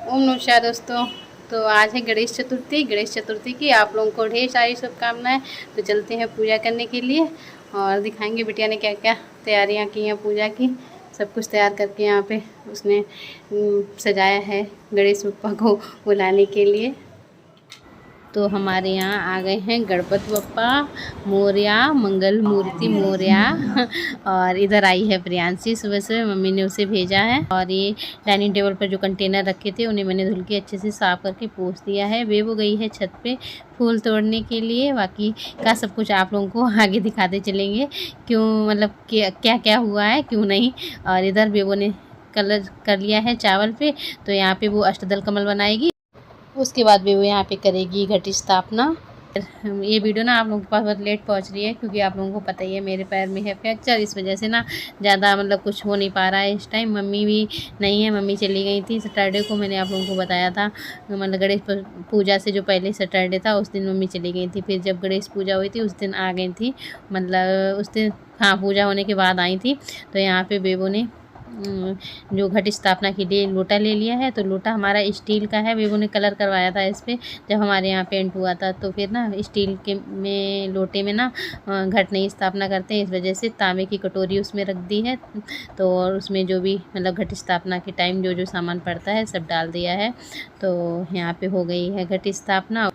ओम नमः दोस्तों। तो आज है गणेश चतुर्थी। गणेश चतुर्थी की आप लोगों को ढेर सारी शुभकामनाएं। तो चलते हैं पूजा करने के लिए और दिखाएंगे बिटिया ने क्या क्या तैयारियां की हैं पूजा की। सब कुछ तैयार करके यहाँ पे उसने सजाया है गणेश बप्पा को बुलाने के लिए। तो हमारे यहाँ आ गए हैं गणपति बप्पा मोरया, मंगल मूर्ति मोरया। और इधर आई है प्रियांशी, सुबह सुबह मम्मी ने उसे भेजा है। और ये डाइनिंग टेबल पर जो कंटेनर रखे थे उन्हें मैंने धुल के अच्छे से साफ करके पोंछ दिया है। वे वो गई है छत पे फूल तोड़ने के लिए। बाकी का सब कुछ आप लोगों को आगे दिखाते चलेंगे, क्यों मतलब क्या क्या हुआ है क्यों नहीं। और इधर बेबो ने कलर कर लिया है चावल पे, तो यहाँ पे वो अष्टदल कमल बनाएगी। उसके बाद भी वो यहाँ पे करेगी घट स्थापना। ये वीडियो ना आप लोगों के पास बहुत लेट पहुँच रही है, क्योंकि आप लोगों को पता ही है मेरे पैर में है फ्रैक्चर। इस वजह से ना ज़्यादा मतलब कुछ हो नहीं पा रहा है इस टाइम। मम्मी भी नहीं है, मम्मी चली गई थी सैटरडे को, मैंने आप लोगों को बताया था। मतलब गणेश पूजा से जो पहले सैटरडे था उस दिन मम्मी चली गई थी। फिर जब गणेश पूजा हुई थी उस दिन आ गई थी, मतलब उस दिन हाँ पूजा होने के बाद आई थी। तो यहाँ पर बेबो ने जो घट स्थापना के लिए लोटा ले लिया है। तो लोटा हमारा स्टील का है, बेबो ने कलर करवाया था इस पर जब हमारे यहाँ पेंट हुआ था। तो फिर ना स्टील के में लोटे में ना घट नहीं स्थापना करते हैं, इस वजह से तांबे की कटोरी उसमें रख दी है। तो और उसमें जो भी मतलब घट स्थापना के टाइम जो जो सामान पड़ता है सब डाल दिया है। तो यहाँ पे हो गई है घट स्थापना।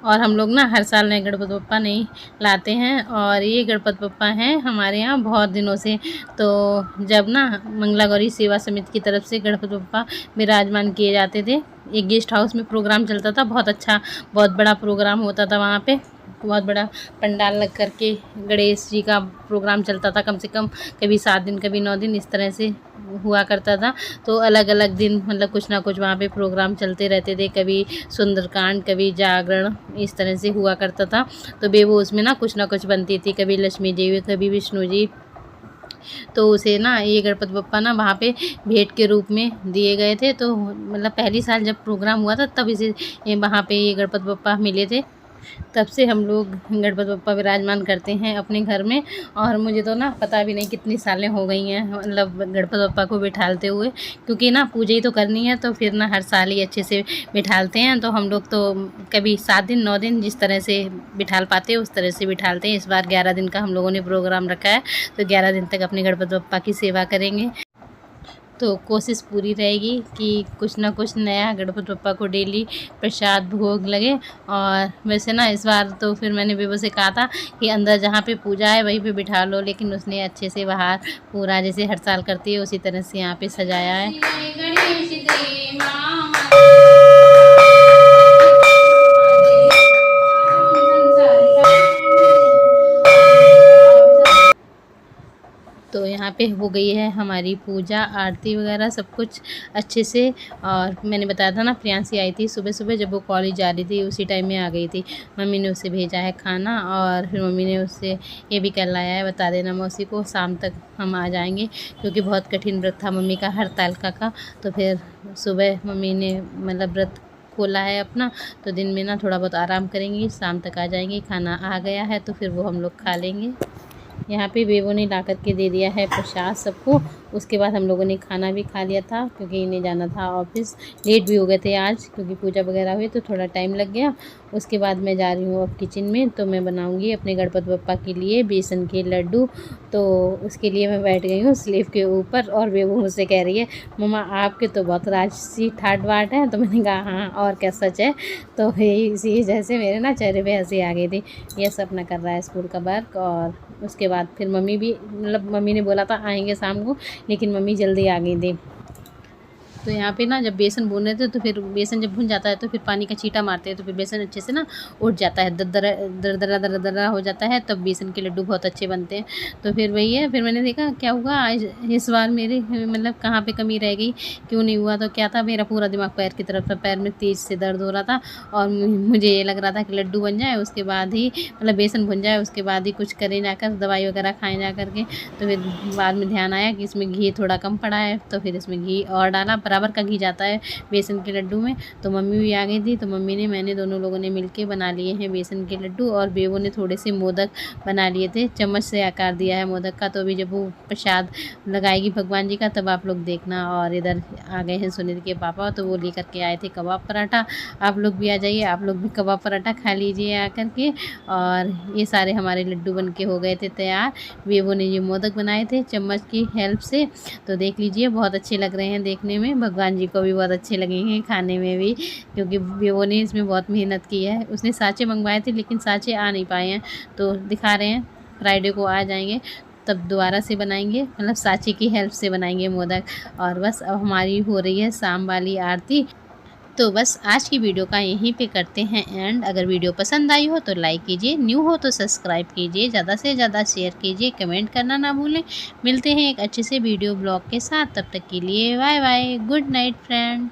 और हम लोग ना हर साल नए गणपति बप्पा नहीं लाते हैं, और ये गणपति बप्पा हैं हमारे यहाँ बहुत दिनों से। तो जब ना मंगला गौरी सेवा समिति की तरफ से गणपति बप्पा विराजमान किए जाते थे, एक गेस्ट हाउस में प्रोग्राम चलता था, बहुत अच्छा बहुत बड़ा प्रोग्राम होता था वहाँ पे। बहुत बड़ा पंडाल लग करके गणेश जी का प्रोग्राम चलता था, कम से कम कभी 7 दिन कभी 9 दिन इस तरह से हुआ करता था। तो अलग अलग दिन मतलब कुछ ना कुछ वहाँ पे प्रोग्राम चलते रहते थे, कभी सुंदरकांड कभी जागरण इस तरह से हुआ करता था। तो बेबो उसमें ना कुछ बनती थी, कभी लक्ष्मी जी कभी विष्णु जी। तो उसे ना ये गणपति बप्पा ना वहाँ पे भेंट के रूप में दिए गए थे। तो मतलब पहली साल जब प्रोग्राम हुआ था तब इसे वहाँ पे ये गणपति बप्पा मिले थे। तब से हम लोग गणपति बप्पा विराजमान करते हैं अपने घर में। और मुझे तो ना पता भी नहीं कितनी सालें हो गई हैं मतलब गणपति बप्पा को बिठालते हुए, क्योंकि ना पूजा ही तो करनी है तो फिर ना हर साल ही अच्छे से बिठालते हैं। तो हम लोग तो कभी 7 दिन 9 दिन जिस तरह से बिठाल पाते हैं उस तरह से बिठालते हैं। इस बार 11 दिन का हम लोगों ने प्रोग्राम रखा है, तो 11 दिन तक अपने गणपति बप्पा की सेवा करेंगे। तो कोशिश पूरी रहेगी कि कुछ ना कुछ नया गणपति बप्पा को डेली प्रसाद भोग लगे। और वैसे ना इस बार तो फिर मैंने बेबो से कहा था कि अंदर जहाँ पे पूजा है वहीं पे बिठा लो, लेकिन उसने अच्छे से बाहर पूरा जैसे हर साल करती है उसी तरह से यहाँ पे सजाया है। तो यहाँ पे हो गई है हमारी पूजा आरती वगैरह सब कुछ अच्छे से। और मैंने बताया था ना प्रियांशी आई थी सुबह सुबह, जब वो कॉलेज जा रही थी उसी टाइम में आ गई थी। मम्मी ने उसे भेजा है खाना, और फिर मम्मी ने उससे ये भी कर लाया है, बता देना मौसी को शाम तक हम आ जाएंगे, क्योंकि बहुत कठिन व्रत था मम्मी का हड़ताल का। तो फिर सुबह मम्मी ने मतलब व्रत खोला है अपना, तो दिन में ना थोड़ा बहुत आराम करेंगी, शाम तक आ जाएंगी। खाना आ गया है तो फिर वो हम लोग खा लेंगे। यहाँ पे बेबो ने ला करके दे दिया है प्रसाद सबको। उसके बाद हम लोगों ने खाना भी खा लिया था, क्योंकि इन्हें जाना था ऑफिस। लेट भी हो गए थे आज, क्योंकि पूजा वगैरह हुई तो थोड़ा टाइम लग गया। उसके बाद मैं जा रही हूँ अब किचन में, तो मैं बनाऊँगी अपने गणपति बप्पा के लिए बेसन के लड्डू। तो उसके लिए मैं बैठ गई हूँ स्लेव के ऊपर, और बेबो मुझसे कह रही है मम्मा आपके तो बहुत राजसी ठाट बाट है। तो मैंने कहा हाँ और क्या सच है। तो इसी वजह से मेरे ना चेहरे पे हंसी आ गई थी। ये सब अपना कर रहा है स्कूल का वर्क। और उसके बाद फिर मम्मी भी मतलब मम्मी ने बोला था आएंगे शाम को, लेकिन मम्मी जल्दी आ गई थी। तो यहाँ पे ना जब बेसन भून रहे थे तो फिर बेसन जब भुन जाता है तो फिर पानी का छींटा मारते हैं, तो फिर बेसन अच्छे से ना उठ जाता है, दरदरा हो जाता है, तब बेसन के लड्डू बहुत अच्छे बनते हैं। तो फिर वही है, फिर मैंने देखा क्या हुआ आज इस बार मेरे मतलब कहाँ पे कमी रह गई, क्यों नहीं हुआ। तो क्या था, मेरा पूरा दिमाग पैर की तरफ था, पैर में तेज़ से दर्द हो रहा था। और मुझे ये लग रहा था कि लड्डू बन जाए उसके बाद ही मतलब बेसन भुन जाए उसके बाद ही कुछ करें जाकर, दवाई वगैरह खाएँ जा करके। तो फिर बाद में ध्यान आया कि इसमें घी थोड़ा कम पड़ा है, तो फिर इसमें घी और डाला, पर बराबर का घी जाता है बेसन के लड्डू में। तो मम्मी भी आ गई थी, तो मम्मी ने मैंने दोनों लोगों ने मिलके बना लिए हैं बेसन के लड्डू। और बेबो ने थोड़े से मोदक बना लिए थे, चम्मच से आकार दिया है मोदक का। तो अभी जब वो प्रसाद लगाएगी भगवान जी का तब आप लोग देखना। और इधर आ गए हैं सुनील के पापा, तो वो लेकर के आए थे कबाब पराठा। आप लोग भी आ जाइए, आप लोग भी कबाब पराठा खा लीजिए आकर के। और ये सारे हमारे लड्डू बन के हो गए थे तैयार। बेबो ने ये मोदक बनाए थे चम्मच की हेल्प से। तो देख लीजिए बहुत अच्छे लग रहे हैं देखने में, भगवान जी को भी बहुत अच्छे लगेंगे खाने में भी, क्योंकि बेबो ने इसमें बहुत मेहनत की है। उसने सांचे मंगवाए थे लेकिन सांचे आ नहीं पाए हैं, तो दिखा रहे हैं फ्राइडे को आ जाएंगे तब दोबारा से बनाएंगे, मतलब सांचे की हेल्प से बनाएंगे मोदक। और बस अब हमारी हो रही है शाम वाली आरती। तो बस आज की वीडियो का यहीं पे करते हैं एंड। अगर वीडियो पसंद आई हो तो लाइक कीजिए, न्यू हो तो सब्सक्राइब कीजिए, ज़्यादा से ज़्यादा शेयर कीजिए, कमेंट करना ना भूलें। मिलते हैं एक अच्छे से वीडियो ब्लॉग के साथ, तब तक के लिए bye bye, good night friend.